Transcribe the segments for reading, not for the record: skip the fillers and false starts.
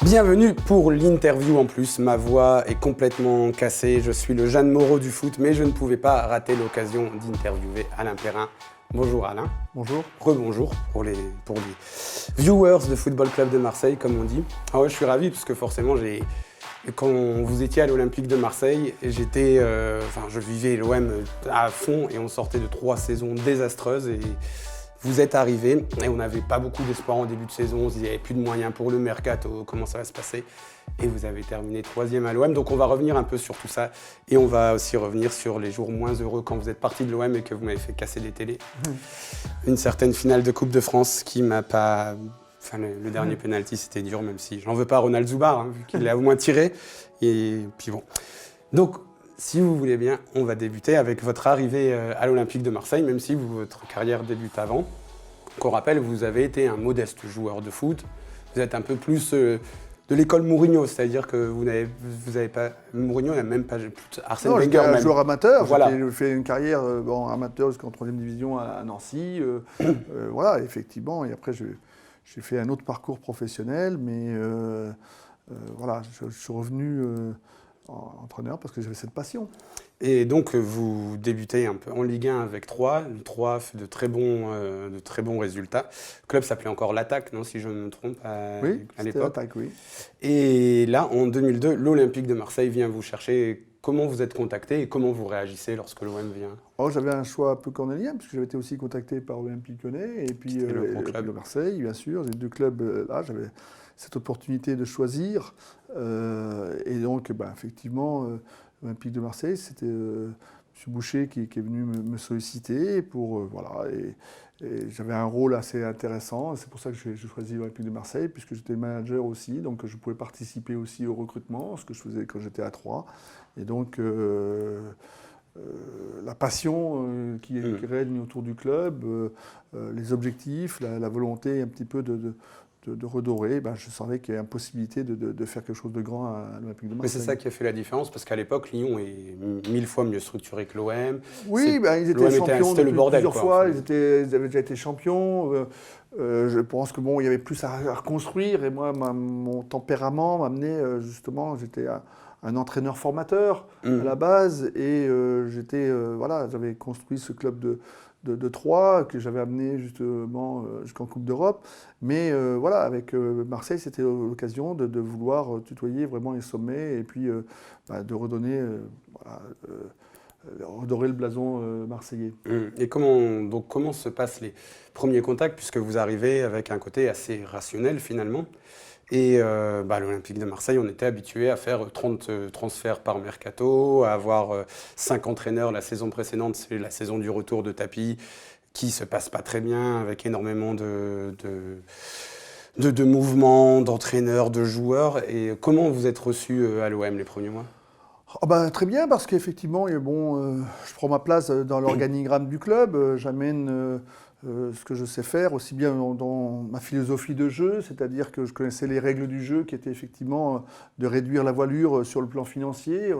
Bienvenue pour l'interview en plus, ma voix est complètement cassée, je suis le Jeanne Moreau du foot, mais je ne pouvais pas rater l'occasion d'interviewer Alain Perrin. Bonjour Alain. Bonjour. Rebonjour pour les viewers de Football Club de Marseille, comme on dit. Ah ouais, je suis ravi parce que forcément, quand vous étiez à l'Olympique de Marseille, je vivais l'OM à fond et on sortait de 3 saisons désastreuses et vous êtes arrivé et on n'avait pas beaucoup d'espoir en début de saison, on se disait qu'il n'y avait plus de moyens pour le mercato, comment ça va se passer. Et vous avez terminé 3e à l'OM, donc on va revenir un peu sur tout ça. Et on va aussi revenir sur les jours moins heureux quand vous êtes parti de l'OM et que vous m'avez fait casser les télés. Une certaine finale de Coupe de France qui m'a pas... Enfin, le dernier penalty, c'était dur, même si j'en veux pas à Ronald Zubar, vu qu'il l'a au moins tiré. Et puis bon. Donc, si vous voulez bien, on va débuter avec votre arrivée à l'Olympique de Marseille, même si votre carrière débute avant. Qu'on rappelle, vous avez été un modeste joueur de foot. Vous êtes un peu plus de l'école Mourinho, c'est-à-dire que vous n'avez pas... Mourinho n'a même pas... Arsène Wenger j'étais un même. joueur amateur, Voilà. J'ai fait une carrière amateur jusqu'en 3e division à Nancy. Voilà, effectivement, et après j'ai fait un autre parcours professionnel, mais voilà, je suis revenu entraîneur parce que j'avais cette passion. Et donc, vous débutez un peu en Ligue 1 avec Troyes. Troyes fait de très bons résultats. Le club s'appelait encore l'Attaque, non, si je ne me trompe, à l'époque. l'Attaque, oui. Et là, en 2002, l'Olympique de Marseille vient vous chercher. Comment vous êtes contacté et comment vous réagissez lorsque l'OM vient? J'avais un choix un peu cornélien, puisque j'avais été aussi contacté par l'Olympique Lyonnais et puis le club de Marseille, bien sûr. Les deux clubs, là, j'avais cette opportunité de choisir. Et donc, effectivement, l'Olympique de Marseille, c'était M. Boucher qui est venu me solliciter pour, voilà. Et j'avais un rôle assez intéressant. C'est pour ça que j'ai choisi l'Olympique de Marseille, puisque j'étais manager aussi. Donc, je pouvais participer aussi au recrutement, ce que je faisais quand j'étais à Troyes. Et donc, la passion qui règne autour du club, les objectifs, la volonté un petit peu de redorer, je savais qu'il y avait une possibilité de faire quelque chose de grand à l'Olympique de Marseille. Mais c'est ça qui a fait la différence, parce qu'à l'époque, Lyon est 1000 fois mieux structuré que l'OM. Oui, ils étaient champions c'était le bordel, plusieurs fois, ils avaient déjà été champions. Je pense qu'il y avait plus à reconstruire, et moi, mon tempérament m'amenait justement, j'étais un entraîneur formateur à la base, et j'avais construit ce club de Troyes que j'avais amené justement jusqu'en Coupe d'Europe. Mais voilà, avec Marseille, c'était l'occasion de vouloir tutoyer vraiment les sommets et puis de redonner, redorer le blason marseillais. Et comment se passent les premiers contacts, puisque vous arrivez avec un côté assez rationnel finalement? Et à l'Olympique de Marseille, on était habitué à faire 30 transferts par mercato, à avoir 5 entraîneurs. La saison précédente, c'est la saison du retour de Tapie, qui se passe pas très bien, avec énormément de mouvements, d'entraîneurs, de joueurs. Et comment vous êtes reçu à l'OM les premiers mois? Très bien, parce qu'effectivement, je prends ma place dans l'organigramme du club, j'amène ce que je sais faire, aussi bien dans ma philosophie de jeu, c'est-à-dire que je connaissais les règles du jeu qui étaient effectivement de réduire la voilure sur le plan financier.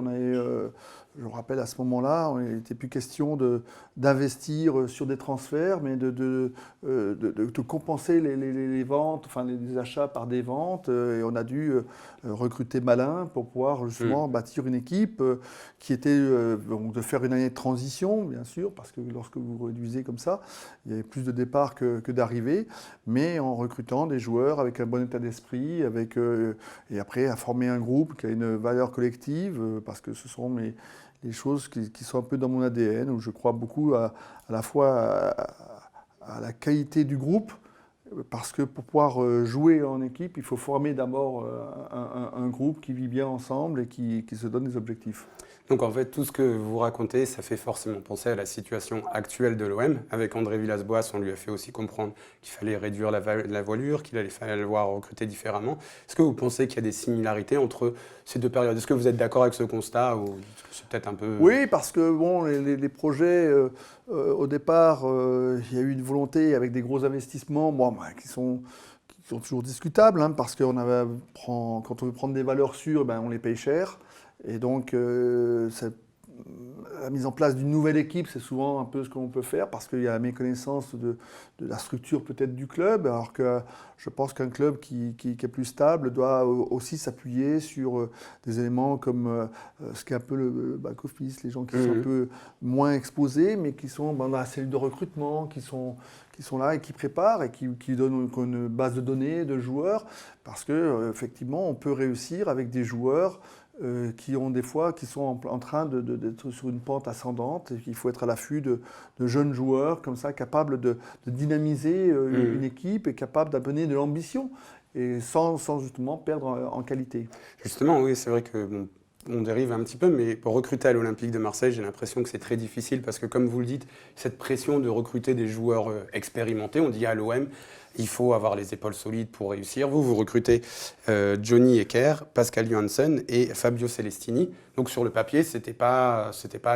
Je me rappelle à ce moment-là, il n'était plus question d'investir sur des transferts, mais de compenser les ventes, enfin les achats par des ventes. Et on a dû recruter malin pour pouvoir justement bâtir une équipe qui était de faire une année de transition, bien sûr, parce que lorsque vous réduisez comme ça, il y avait plus de départs que d'arrivées, mais en recrutant des joueurs avec un bon état d'esprit, et après à former un groupe qui a une valeur collective, parce que ce sont les choses qui sont un peu dans mon ADN, où je crois beaucoup à la fois à la qualité du groupe, parce que pour pouvoir jouer en équipe, il faut former d'abord un groupe qui vit bien ensemble et qui se donne des objectifs. Donc en fait, tout ce que vous racontez, ça fait forcément penser à la situation actuelle de l'OM. Avec André Villas-Boas, on lui a fait aussi comprendre qu'il fallait réduire la voilure, qu'il allait falloir recruter différemment. Est-ce que vous pensez qu'il y a des similarités entre ces deux périodes? Est-ce que vous êtes d'accord avec ce constat ou c'est peut-être un peu... Oui, parce que les projets, au départ, il y a eu une volonté avec des gros investissements qui sont toujours discutables, parce que quand on veut prendre des valeurs sûres, on les paye cher. Et donc, la mise en place d'une nouvelle équipe, c'est souvent un peu ce qu'on peut faire parce qu'il y a la méconnaissance de la structure peut-être du club, alors que je pense qu'un club qui est plus stable doit aussi s'appuyer sur des éléments comme ce qui est un peu le back-office, les gens qui sont un peu moins exposés, mais qui sont dans la cellule de recrutement, qui sont là et qui préparent et qui donnent une base de données de joueurs, parce que effectivement, on peut réussir avec des joueurs qui sont en train d'être sur une pente ascendante. Et il faut être à l'affût de jeunes joueurs comme ça, capables de dynamiser une équipe et capables d'amener de l'ambition et sans justement perdre en qualité. Justement, oui, c'est vrai que on dérive un petit peu, mais pour recruter à l'Olympique de Marseille, j'ai l'impression que c'est très difficile parce que, comme vous le dites, cette pression de recruter des joueurs expérimentés, on dit à l'OM, il faut avoir les épaules solides pour réussir. Vous recrutez Johnny Hekker, Pascal Johansen et Fabio Celestini. Donc sur le papier, c'était pas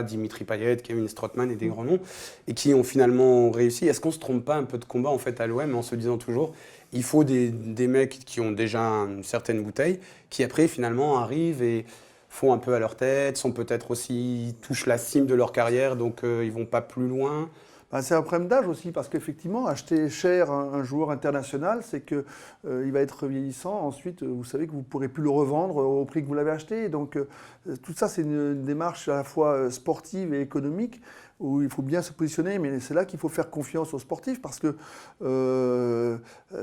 Dimitri Payet, Kevin Strootman et des grands noms, et qui ont finalement réussi. Est-ce qu'on ne se trompe pas un peu de combat en fait à l'OM en se disant toujours il faut des mecs qui ont déjà une certaine bouteille, qui après finalement arrivent et font un peu à leur tête, sont peut-être aussi, touchent la cime de leur carrière, donc ils vont pas plus loin. C'est un problème d'âge aussi, parce qu'effectivement, acheter cher un joueur international, c'est qu'il va être vieillissant. Ensuite, vous savez que vous ne pourrez plus le revendre au prix que vous l'avez acheté. Donc, tout ça, c'est une démarche à la fois sportive et économique, où il faut bien se positionner, mais c'est là qu'il faut faire confiance aux sportifs, parce que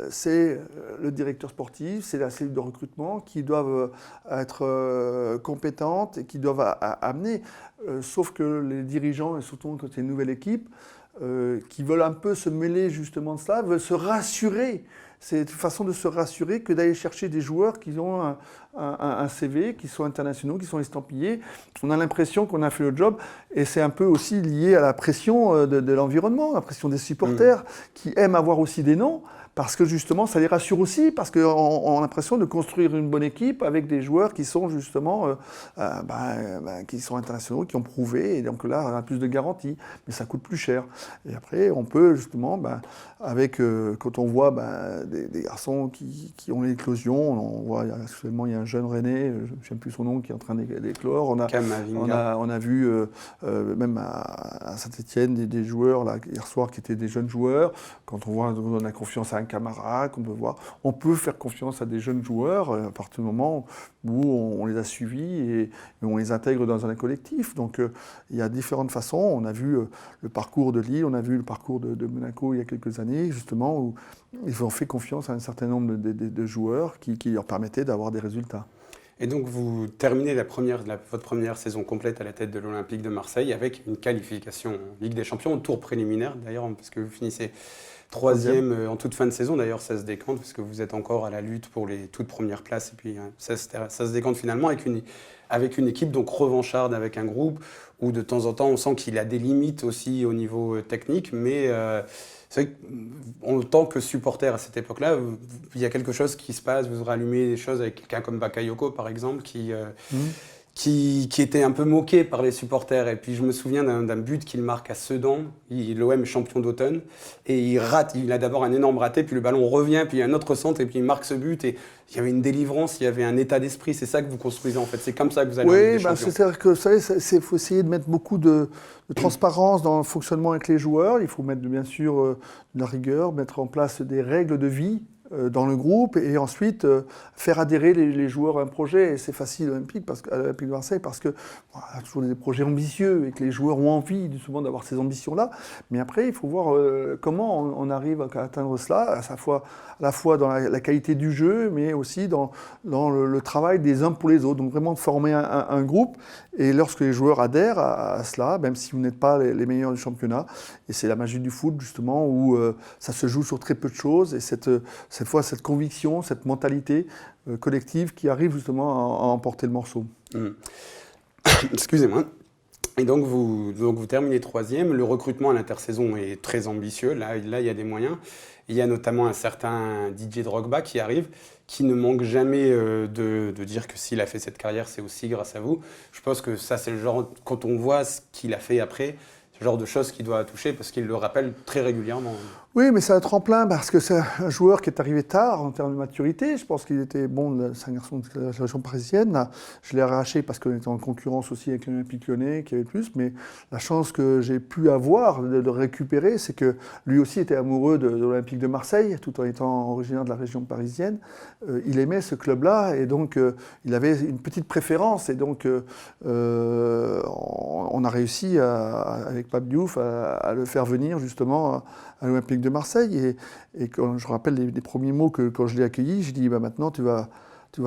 c'est le directeur sportif, c'est la cellule de recrutement qui doivent être compétentes et qui doivent amener. Sauf que les dirigeants, et surtout quand c'est une nouvelle équipe, qui veulent un peu se mêler justement de cela, veulent se rassurer. C'est une façon de se rassurer que d'aller chercher des joueurs qui ont un CV, qui sont internationaux, qui sont estampillés. On a l'impression qu'on a fait le job, et c'est un peu aussi lié à la pression de l'environnement, la pression des supporters, qui aiment avoir aussi des noms, parce que justement, ça les rassure aussi, parce qu'on a l'impression de construire une bonne équipe avec des joueurs qui sont justement qui sont internationaux, qui ont prouvé, et donc là, on a plus de garanties, mais ça coûte plus cher. Et après, on peut justement, quand on voit des garçons qui ont l'éclosion, on voit actuellement, il y a un jeune René, je ne sais plus son nom, qui est en train d'éclore. On a vu même à Saint-Etienne des joueurs là, hier soir qui étaient des jeunes joueurs. Quand on voit, on donne la confiance à un Camara, qu'on peut voir, on peut faire confiance à des jeunes joueurs à partir du moment où on les a suivis et on les intègre dans un collectif. Donc il y a différentes façons. On a vu le parcours de Lille, on a vu le parcours de Monaco il y a quelques années, justement, où ils ont fait confiance à un certain nombre de joueurs qui leur permettaient d'avoir des résultats. Et donc vous terminez votre première saison complète à la tête de l'Olympique de Marseille avec une qualification en Ligue des Champions, au tour préliminaire d'ailleurs, parce que vous finissez troisième en toute fin de saison. D'ailleurs, ça se décante parce que vous êtes encore à la lutte pour les toutes premières places. Et puis ça se décante finalement avec une équipe donc revancharde, avec un groupe où de temps en temps on sent qu'il a des limites aussi au niveau technique, mais c'est vrai qu'en tant que supporter à cette époque-là, il y a quelque chose qui se passe, vous rallumez des choses avec quelqu'un comme Bakayoko par exemple, qui était un peu moqué par les supporters. Et puis je me souviens d'un but qu'il marque à Sedan, l'OM est champion d'automne, et il rate, il a d'abord un énorme raté, puis le ballon revient, puis il y a un autre centre, et puis il marque ce but, et il y avait une délivrance, il y avait un état d'esprit, c'est ça que vous construisez en fait, c'est comme ça que vous allez en Ligue des Champions. C'est-à-dire que vous savez, il faut essayer de mettre beaucoup de transparence dans le fonctionnement avec les joueurs, il faut mettre bien sûr de la rigueur, mettre en place des règles de vie dans le groupe et ensuite faire adhérer les joueurs à un projet. Et c'est facile à l'Olympique de Marseille parce que y a toujours des projets ambitieux et que les joueurs ont envie souvent d'avoir ces ambitions-là. Mais après, il faut voir comment on arrive à atteindre cela, à la fois dans la qualité du jeu, mais aussi dans le travail des uns pour les autres. Donc vraiment former un groupe. Et lorsque les joueurs adhèrent à cela, même si vous n'êtes pas les meilleurs du championnat, et c'est la magie du foot justement, où ça se joue sur très peu de choses, et cette conviction, cette mentalité collective qui arrive justement à emporter le morceau. Excusez-moi. Et donc vous terminez troisième. Le recrutement à l'intersaison est très ambitieux. Là, il y a des moyens. Il y a notamment un certain Didier Drogba qui arrive, qui ne manque jamais de dire que s'il a fait cette carrière, c'est aussi grâce à vous. Je pense que ça, c'est le genre, quand on voit ce qu'il a fait après, c'est le genre de choses qui doit toucher parce qu'il le rappelle très régulièrement. Oui, mais c'est un tremplin parce que c'est un joueur qui est arrivé tard en termes de maturité. Je pense qu'il était bon, c'est un garçon de la région parisienne. Là, je l'ai arraché parce qu'on était en concurrence aussi avec l'Olympique Lyonnais qui avait plus. Mais la chance que j'ai pu avoir de le récupérer, c'est que lui aussi était amoureux de l'Olympique de Marseille, tout en étant originaire de la région parisienne. Il aimait ce club-là et donc il avait une petite préférence. Et donc on a réussi avec Pape Diouf à le faire venir justement à l'Olympique de Marseille. Et quand je rappelle les premiers mots que quand je l'ai accueilli, je dis maintenant tu vas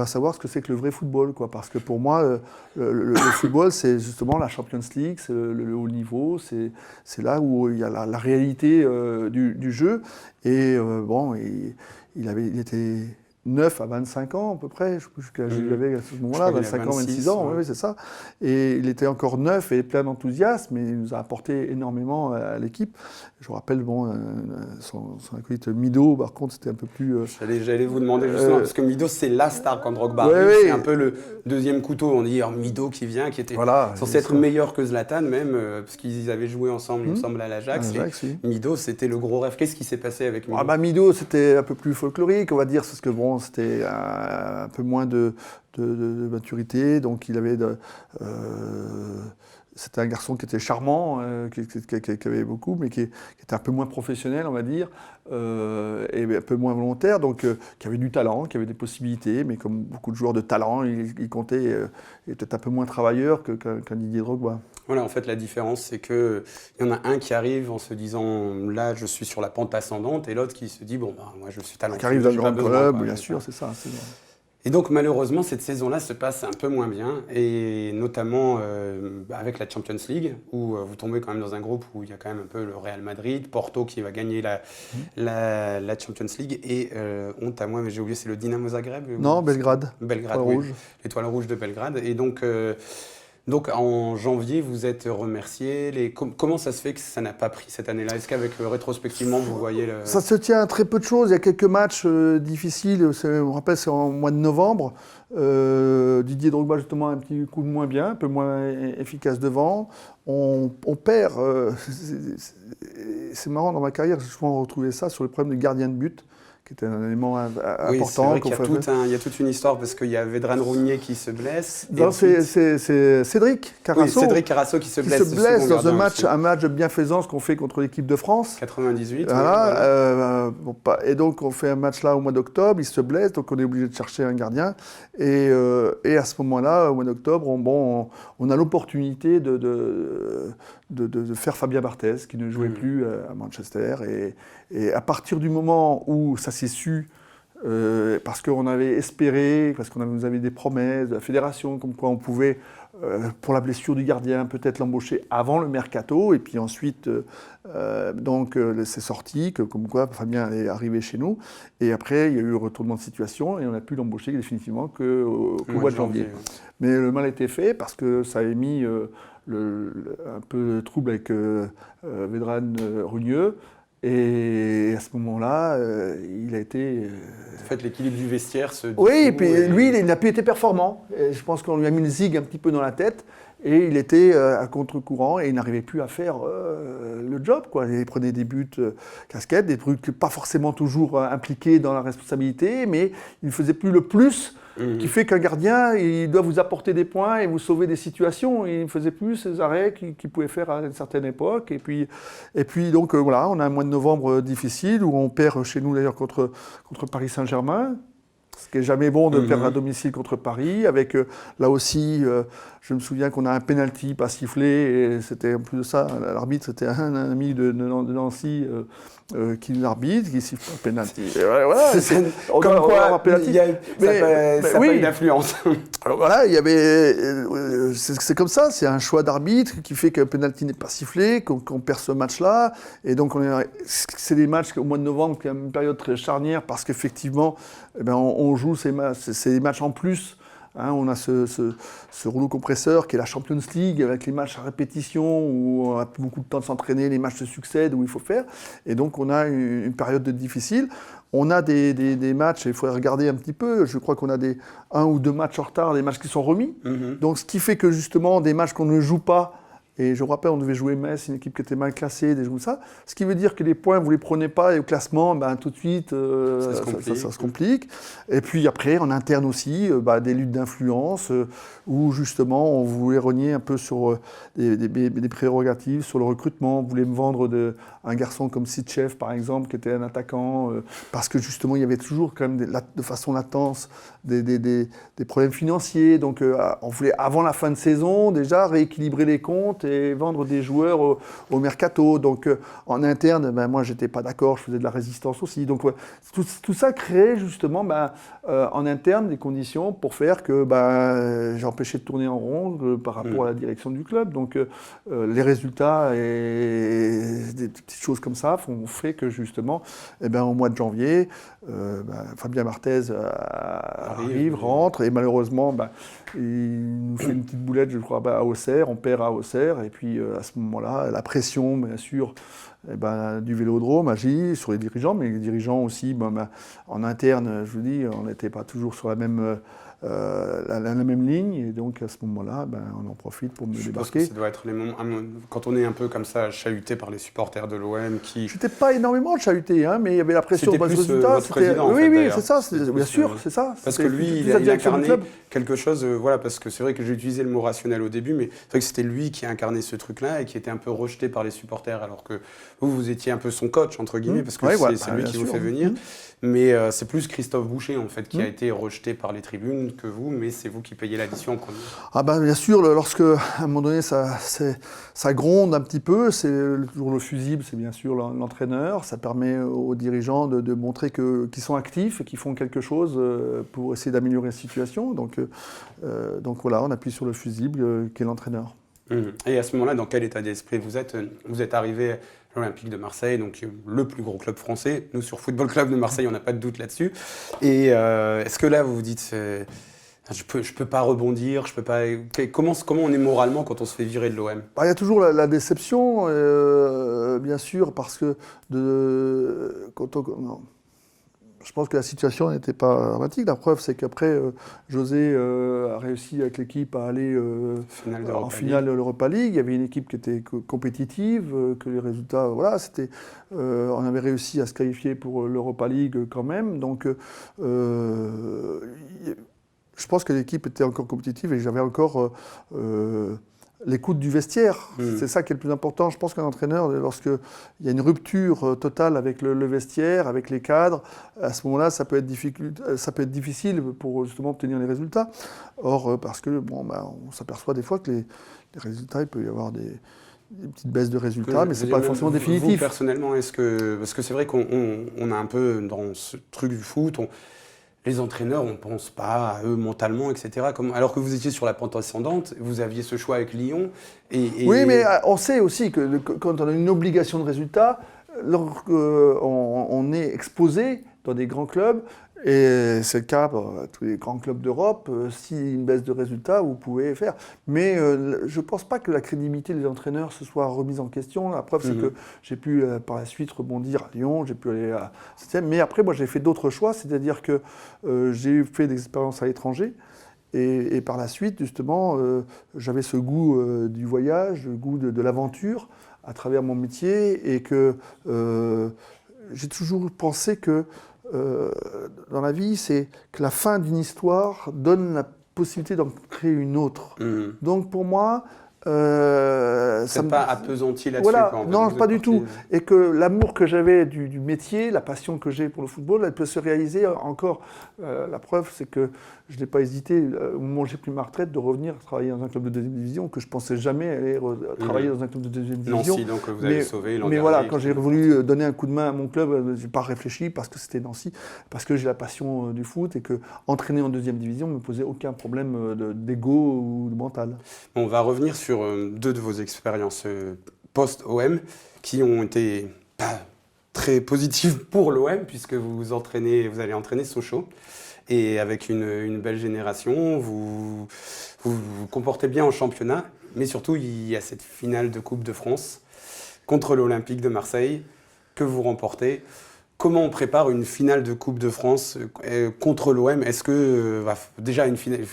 savoir ce que c'est que le vrai football, quoi. Parce que pour moi, le football, c'est justement la Champions League, c'est le haut niveau, c'est là où il y a la réalité du jeu. Et bon, il était 9 à 25 ans à peu près, je ne sais plus quel âge il avait à ce moment-là, 25 ans, 26 ans, ouais. Oui, c'est ça. Et il était encore neuf et plein d'enthousiasme, et il nous a apporté énormément à l'équipe. Je vous rappelle, bon, son acolyte Mido, par contre, c'était un peu plus... J'allais vous demander justement, parce que Mido, c'est la star quand Drogba arrive, ouais, c'est un peu le deuxième couteau. On dit Mido qui vient, qui était censé être meilleur que Zlatan même, parce qu'ils avaient joué ensemble, il me semble, à l'Ajax. Oui. Mido, c'était le gros rêve. Qu'est-ce qui s'est passé avec Mido? Mido, c'était un peu plus folklorique, on va dire, parce que bon, c'était un peu moins de maturité, donc il avait c'était un garçon qui était charmant, qui avait beaucoup, mais qui était un peu moins professionnel, on va dire, et un peu moins volontaire, donc qui avait du talent, qui avait des possibilités, mais comme beaucoup de joueurs de talent, il comptait, il était peut-être un peu moins travailleur qu'un Didier Drogba. Voilà, en fait, la différence, c'est qu'il y en a un qui arrive en se disant « là, je suis sur la pente ascendante » et l'autre qui se dit « bon, moi, je suis talentueux. » Qui arrive d'un grand club, bien sûr, c'est ça. Et donc, malheureusement, cette saison-là se passe un peu moins bien, et notamment avec la Champions League, où vous tombez quand même dans un groupe où il y a quand même un peu le Real Madrid, Porto qui va gagner la Champions League, et honte à moi, mais j'ai oublié, c'est le Dynamo Zagreb? Non, Belgrade. Belgrade, oui. L'Étoile Rouge de Belgrade. Et donc en janvier, vous êtes remercié. Comment ça se fait que ça n'a pas pris cette année-là? Est-ce qu'avec rétrospectivement, vous voyez Ça se tient à très peu de choses. Il y a quelques matchs difficiles. Je me rappelle, c'est en mois de novembre. Didier Drogba, justement, un petit coup de moins bien, un peu moins efficace devant. On perd. C'est marrant, dans ma carrière, j'ai souvent retrouvé ça sur le problème de gardien de but, qui était un élément important. Oui, c'est vrai qu'il y a toute une histoire, parce qu'il y a Vedran Rougnier qui se blesse. Non, c'est Cédric Carasso. Oui, Cédric Carasso qui se blesse. Qui se blesse dans un match de bienfaisance qu'on fait contre l'équipe de France. 98. Voilà, et donc on fait un match là au mois d'octobre, il se blesse, donc on est obligé de chercher un gardien. Et à ce moment-là, au mois d'octobre, on a l'opportunité de faire Fabien Barthez, qui ne jouait plus à Manchester. Et à partir du moment où ça s'est su, parce qu'on avait espéré, parce qu'on nous avait des promesses de la fédération, comme quoi on pouvait, pour la blessure du gardien, peut-être l'embaucher avant le mercato, et puis ensuite, c'est sorti, comme quoi Fabien est arrivé chez nous, et après il y a eu un retournement de situation, et on a pu l'embaucher définitivement qu'au mois de janvier. Mais le mal a été fait, parce que ça a mis un peu de trouble avec Vedran Rougnier. Et à ce moment-là, il a été... En fait, l'équilibre du vestiaire se... Oui, et puis lui, il n'a plus été performant. Et je pense qu'on lui a mis le zig un petit peu dans la tête. Et il était à contre-courant et il n'arrivait plus à faire le job, quoi. Il prenait des buts casquettes, des trucs pas forcément toujours impliqués dans la responsabilité, mais il ne faisait plus le plus qui fait qu'un gardien, il doit vous apporter des points et vous sauver des situations. Il ne faisait plus ces arrêts qu'il pouvait faire à une certaine époque. Et puis donc voilà, on a un mois de novembre difficile où on perd chez nous d'ailleurs contre Paris Saint-Germain. Ce qui n'est jamais bon de perdre à domicile contre Paris, avec là aussi, je me souviens qu'on a un penalty pas sifflé, et c'était en plus de ça, l'arbitre c'était un ami de Nancy qui l'arbitre, qui siffle un penalty. Voilà, comme quoi, ça n'a pas eu d'influence. Voilà, c'est comme ça, c'est un choix d'arbitre qui fait qu'un penalty n'est pas sifflé, qu'on perd ce match-là, et donc c'est des matchs au mois de novembre qui est une période très charnière, parce qu'effectivement, on joue ces matchs en plus. Hein, on a ce rouleau compresseur qui est la Champions League, avec les matchs à répétition où on a plus beaucoup de temps de s'entraîner, les matchs se succèdent où il faut faire. Et donc on a une période difficile. On a des matchs, il faut regarder un petit peu, je crois qu'on a un ou deux matchs en retard, des matchs qui sont remis. Donc ce qui fait que justement des matchs qu'on ne joue pas, Et je me rappelle, on devait jouer Metz, une équipe qui était mal classée, des choses comme ça. Ce qui veut dire que les points, vous ne les prenez pas et au classement, tout de suite, ça se complique. Et puis après, en interne aussi, des luttes d'influence où justement, on voulait rogner un peu sur des prérogatives, sur le recrutement. On voulait me vendre un garçon comme Sitchev, par exemple, qui était un attaquant, parce que justement, il y avait toujours quand même de façon latente des problèmes financiers. Donc, on voulait, avant la fin de saison, déjà rééquilibrer les comptes et vendre des joueurs au mercato. Donc en interne, moi j'étais pas d'accord, je faisais de la résistance aussi. Donc tout ça créait justement en interne des conditions pour faire que j'empêchais de tourner en rond par rapport à la direction du club. Donc les résultats et des petites choses comme ça ont fait que justement, au mois de janvier, Fabien Marthez arrive, rentre et malheureusement il nous fait une petite boulette, je crois, à Auxerre, on perd à Auxerre, et puis à ce moment-là, la pression, bien sûr, du Vélodrome agit sur les dirigeants, mais les dirigeants aussi, en interne, je vous dis, on n'était pas toujours sur la même ligne, et donc à ce moment-là, on en profite pour me débarquer. Je pense que ça doit être les moments, quand on est un peu comme ça, chahuté par les supporters de l'OM qui... Je n'étais pas énormément chahuté, mais il y avait la pression. C'était plus votre président, oui, c'est ça, bien sûr, c'est ça. Parce que lui, il incarnait quelque chose, parce que c'est vrai que j'ai utilisé le mot rationnel au début, mais c'est vrai que c'était lui qui incarnait ce truc-là et qui était un peu rejeté par les supporters, alors que vous étiez un peu son coach, entre guillemets, parce que c'est lui qui vous fait venir. Mais c'est plus Christophe Boucher, en fait, qui a été rejeté par les tribunes que vous, mais c'est vous qui payez l'addition en premier. Bien sûr, lorsque, à un moment donné, ça gronde un petit peu, c'est toujours le fusible, c'est bien sûr l'entraîneur. Ça permet aux dirigeants de montrer qu'ils sont actifs et qu'ils font quelque chose pour essayer d'améliorer la situation. Donc voilà, on appuie sur le fusible qui est l'entraîneur. Et à ce moment-là, dans quel état d'esprit vous êtes arrivé à l'Olympique de Marseille, donc le plus gros club français. Nous, sur Football Club de Marseille, on n'a pas de doute là-dessus. Et est-ce que là, vous vous dites, je peux pas rebondir, je peux pas... Comment on est moralement quand on se fait virer de l'OM ? Il y a toujours la déception, bien sûr, parce que je pense que la situation n'était pas dramatique. La preuve, c'est qu'après, José a réussi avec l'équipe à aller en finale de l'Europa League. Il y avait une équipe qui était compétitive, que les résultats, on avait réussi à se qualifier pour l'Europa League quand même. Donc, je pense que l'équipe était encore compétitive et j'avais encore l'écoute du vestiaire. C'est ça qui est le plus important. Je pense qu'un entraîneur, lorsqu'il y a une rupture totale avec le vestiaire, avec les cadres, à ce moment-là, ça peut être difficile pour justement obtenir les résultats. Or, parce que on s'aperçoit des fois que les résultats, il peut y avoir des petites baisses de résultats, mais ce n'est pas forcément définitif. Vous, personnellement, parce que c'est vrai qu'on a un peu dans ce truc du foot, les entraîneurs, on ne pense pas à eux mentalement, etc. Alors que vous étiez sur la pente ascendante, vous aviez ce choix avec Lyon. Oui, mais on sait aussi que quand on a une obligation de résultat, on est exposé dans des grands clubs, et c'est le cas pour tous les grands clubs d'Europe, si une baisse de résultats, vous pouvez faire. Mais je ne pense pas que la crédibilité des entraîneurs se soit remise en question. La preuve, c'est que j'ai pu par la suite rebondir à Lyon, j'ai pu aller à... Mais après, moi, j'ai fait d'autres choix, c'est-à-dire que j'ai fait des expériences à l'étranger. Et par la suite, justement, j'avais ce goût du voyage, le goût de l'aventure à travers mon métier, et que j'ai toujours pensé que dans la vie, c'est que la fin d'une histoire donne la possibilité d'en créer une autre. Donc pour moi... ça pas appesanti là-dessus. Voilà, non, pas du tout. Et que l'amour que j'avais du métier, la passion que j'ai pour le football, elle peut se réaliser encore. La preuve, c'est que je n'ai pas hésité, au moment où j'ai pris ma retraite, de revenir travailler dans un club de deuxième division, que je pensais jamais aller travailler dans un club de deuxième division. Nancy, donc vous avez sauvé l'an Mais dernier, voilà, quand j'ai voulu donner un coup de main à mon club, je n'ai pas réfléchi parce que c'était Nancy, parce que j'ai la passion du foot et que entraîner en deuxième division ne me posait aucun problème d'ego ou de mental. On va revenir sur deux de vos expériences post-OM qui ont été très positives pour l'OM, puisque vous allez entraîner Sochaux. Et avec une belle génération, vous comportez bien en championnat, mais surtout il y a cette finale de Coupe de France contre l'Olympique de Marseille que vous remportez. comment on prépare une finale de Coupe de France contre l'OM? Est-ce que, déjà,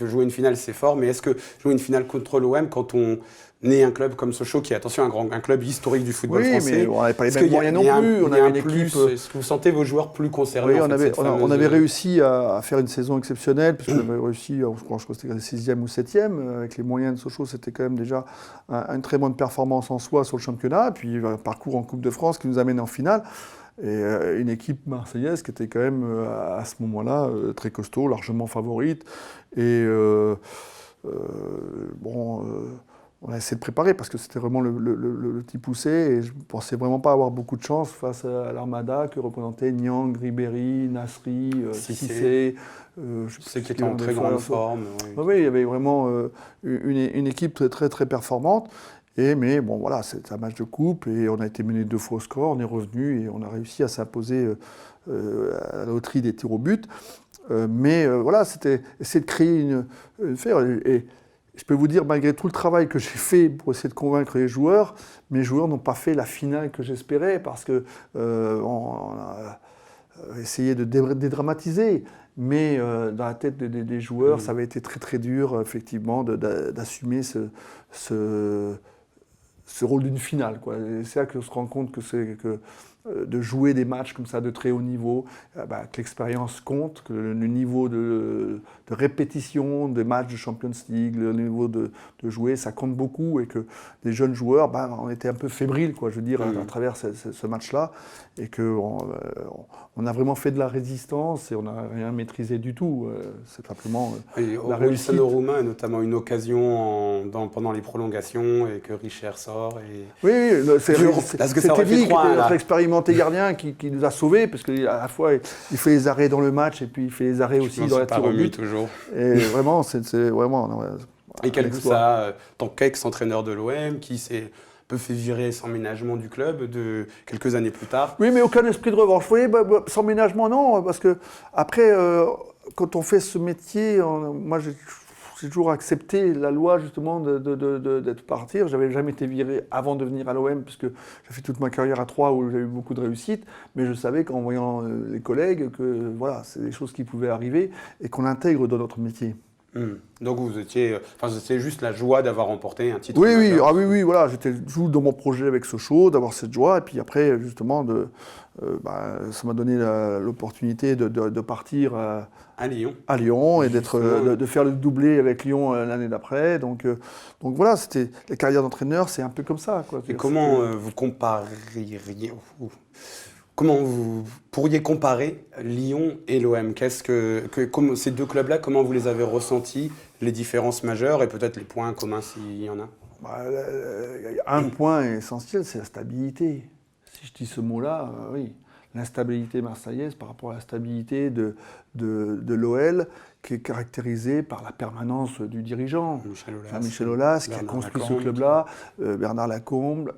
jouer une finale, c'est fort, mais est-ce que jouer une finale contre l'OM quand on est un club comme Sochaux, qui est, attention, un club historique du football français? Oui, mais on n'avait pas les mêmes moyens non plus. On avait une équipe. Est-ce que vous sentez vos joueurs plus concernés? Oui, on avait réussi à faire une saison exceptionnelle, puisqu'on avait réussi, je crois que c'était 6e ou 7e. Avec les moyens de Sochaux, c'était quand même déjà une très bonne performance en soi sur le championnat. Puis un parcours en Coupe de France qui nous amène en finale. Et une équipe marseillaise qui était quand même à ce moment-là très costaud, largement favorite. Et on a essayé de préparer parce que c'était vraiment le petit poussé et je ne pensais vraiment pas avoir beaucoup de chance face à l'Armada que représentaient Niang, Ribéry, Nasri, Cissé. Je sais qu'il était en très grande forme. Oui, il y avait vraiment une équipe très très performante. Mais bon, voilà, c'est un match de coupe et on a été mené 2 fois au score, on est revenu et on a réussi à s'imposer à la loterie des tirs au but. Voilà, c'était essayer de créer une faire. Et je peux vous dire, malgré tout le travail que j'ai fait pour essayer de convaincre les joueurs, mes joueurs n'ont pas fait la finale que j'espérais parce que on a essayé de dédramatiser. Mais dans la tête des joueurs, ça avait été très très dur, effectivement, d'assumer ce rôle d'une finale, quoi. C'est là qu'on se rend compte que de jouer des matchs comme ça de très haut niveau, que l'expérience compte, que le niveau de répétition des matchs de Champions League, le niveau de jouer, ça compte beaucoup et que les jeunes joueurs, on était un peu fébriles, quoi, je veux dire, à travers ce match-là et qu'on a vraiment fait de la résistance et on n'a rien maîtrisé du tout. C'est simplement la réussite. Wilson Roumain a notamment une occasion pendant les prolongations et que Richer sort. Oui, c'était dit que notre expérimenté gardien qui nous a sauvés, parce qu'à la fois il fait les arrêts dans le match et puis il fait les arrêts aussi dans la tir au but. Toujours. Et vraiment, c'est vraiment. Et quel goût ça, tant qu'ex-entraîneur de l'OM, qui s'est peu fait virer sans ménagement du club quelques années plus tard. Oui, mais aucun esprit de revanche. Vous voyez, sans ménagement, non, parce que après, quand on fait ce métier, moi j'ai toujours accepté la loi justement d'être partir. J'avais jamais été viré avant de venir à l'OM, puisque j'ai fait toute ma carrière à Troyes où j'ai eu beaucoup de réussite, mais je savais qu'en voyant les collègues que voilà, c'est des choses qui pouvaient arriver et qu'on intègre dans notre métier. Donc vous étiez juste la joie d'avoir remporté un titre. Oui, voilà, j'étais toujours dans mon projet avec Sochaux, d'avoir cette joie, et puis après, justement, ça m'a donné l'opportunité de partir à Lyon. À Lyon et de faire le doublé avec Lyon l'année d'après. Donc voilà, c'était la carrière d'entraîneur, c'est un peu comme ça, quoi. Et comment vous compareriez Comment vous pourriez comparer Lyon et l'OM? Ces deux clubs-là, comment vous les avez ressentis, les différences majeures et peut-être les points communs s'il y en a? Un point essentiel, c'est la stabilité. Si je dis ce mot-là, oui. L'instabilité marseillaise par rapport à la stabilité de l'OL, qui est caractérisée par la permanence du dirigeant. Michel Aulas, qui a construit ce club-là, Bernard Lacombe,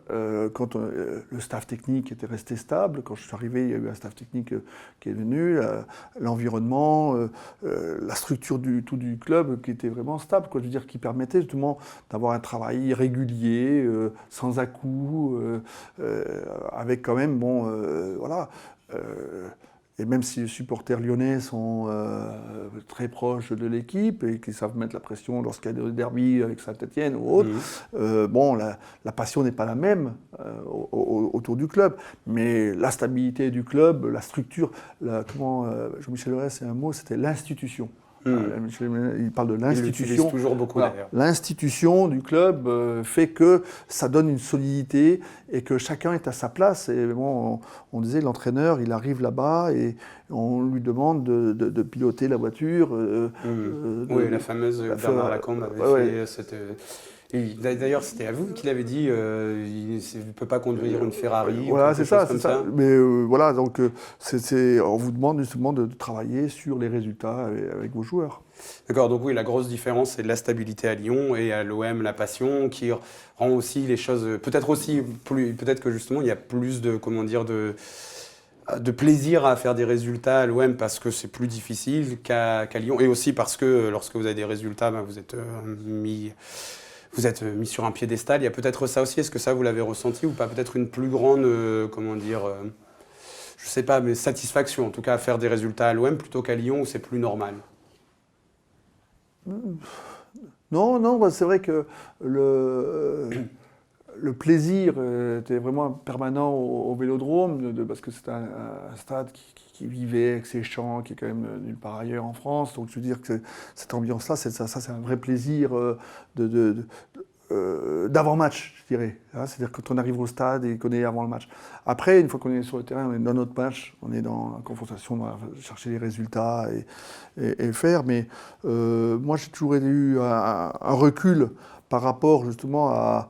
quand le staff technique était resté stable, quand je suis arrivé, il y a eu un staff technique qui est venu, l'environnement, la structure du club qui était vraiment stable, quoi, je veux dire, qui permettait justement d'avoir un travail régulier, sans à-coups, avec quand même, voilà. Et même si les supporters lyonnais sont très proches de l'équipe et qui savent mettre la pression lorsqu'il y a des derbies avec Saint-Etienne ou autre, la passion n'est pas la même autour du club. Mais la stabilité du club, la structure, Jean-Michel Aulas, c'est un mot, c'était l'institution. Il parle de l'institution. Il l'utilise toujours beaucoup d'ailleurs. L'institution du club fait que ça donne une solidité et que chacun est à sa place. Et bon, on disait l'entraîneur, il arrive là-bas et on lui demande de piloter la voiture. Oui, la fameuse Bernard Lacombe avait fait cette. D'ailleurs, c'était à vous qu'il avait dit il ne peut pas conduire une Ferrari. Voilà, c'est ça. Mais voilà, donc on vous demande justement de travailler sur les résultats avec vos joueurs. D'accord, donc oui, la grosse différence, c'est de la stabilité à Lyon et à l'OM, la passion, qui rend aussi les choses. Peut-être que justement, il y a plus de plaisir à faire des résultats à l'OM parce que c'est plus difficile qu'à Lyon. Et aussi parce que lorsque vous avez des résultats, vous êtes mis sur un piédestal. Il y a peut-être ça aussi. Est-ce que ça, vous l'avez ressenti ou pas? Peut-être une plus grande, je sais pas, mais satisfaction en tout cas à faire des résultats à l'OM plutôt qu'à Lyon où c'est plus normal? Non, non, bah, c'est vrai que le plaisir était vraiment permanent au Vélodrome, parce que c'est un stade qui vivait avec ses chants, qui est quand même nulle part ailleurs en France. Donc je veux dire que cette ambiance-là, ça c'est un vrai plaisir d'avant-match, je dirais. Hein, c'est-à-dire quand on arrive au stade et qu'on est avant le match. Après, une fois qu'on est sur le terrain, on est dans notre match, on est dans la confrontation, chercher les résultats et faire. Mais moi, j'ai toujours eu un recul par rapport justement à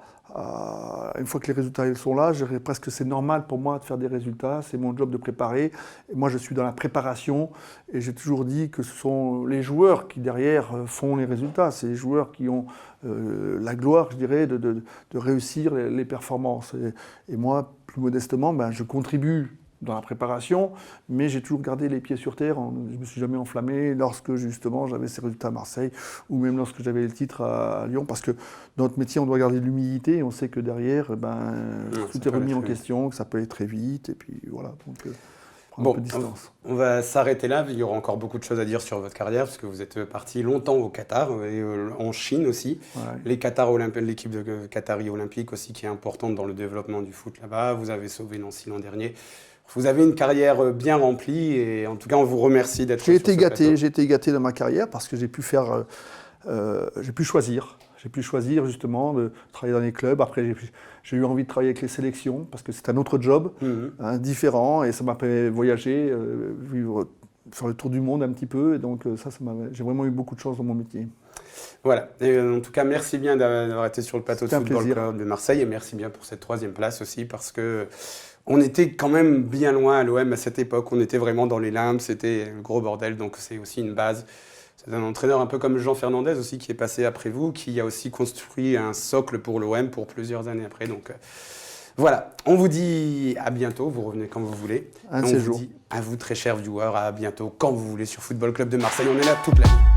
une fois que les résultats ils sont là, je dirais presque que c'est normal pour moi de faire des résultats, c'est mon job de préparer. Et moi, je suis dans la préparation et j'ai toujours dit que ce sont les joueurs qui derrière font les résultats. C'est les joueurs qui ont la gloire, je dirais, de réussir les performances. Et moi, plus modestement, ben, je contribue dans la préparation, mais j'ai toujours gardé les pieds sur terre. Je ne me suis jamais enflammé lorsque justement j'avais ces résultats à Marseille ou même lorsque j'avais le titre à Lyon, parce que dans notre métier on doit garder de l'humilité et on sait que derrière tout est remis en question, que ça peut aller très vite et puis voilà, donc prendre un peu de distance. On va s'arrêter là, il y aura encore beaucoup de choses à dire sur votre carrière parce que vous êtes parti longtemps au Qatar et en Chine aussi. Ouais. L'équipe de Qatari olympique aussi qui est importante dans le développement du foot là-bas. Vous avez sauvé Nancy l'an dernier. Vous avez une carrière bien remplie et en tout cas on vous remercie d'être sur ce plateau. J'ai été gâté dans ma carrière parce que j'ai pu faire, j'ai pu choisir justement de travailler dans les clubs. Après j'ai eu envie de travailler avec les sélections parce que c'est un autre job différent et ça m'a fait voyager, vivre, faire le tour du monde un petit peu. Et donc j'ai vraiment eu beaucoup de chance dans mon métier. Voilà, et en tout cas merci bien d'avoir été sur le plateau de Football Club de Marseille et merci bien pour cette 3e place aussi parce que on était quand même bien loin à l'OM à cette époque, on était vraiment dans les limbes, c'était le gros bordel, donc c'est aussi une base. C'est un entraîneur un peu comme Jean Fernandez aussi qui est passé après vous, qui a aussi construit un socle pour l'OM pour plusieurs années après. Donc voilà, on vous dit à bientôt, vous revenez quand vous voulez. Un de ces jours. On vous dit à vous très chers viewers, à bientôt quand vous voulez sur Football Club de Marseille, on est là toute l'année.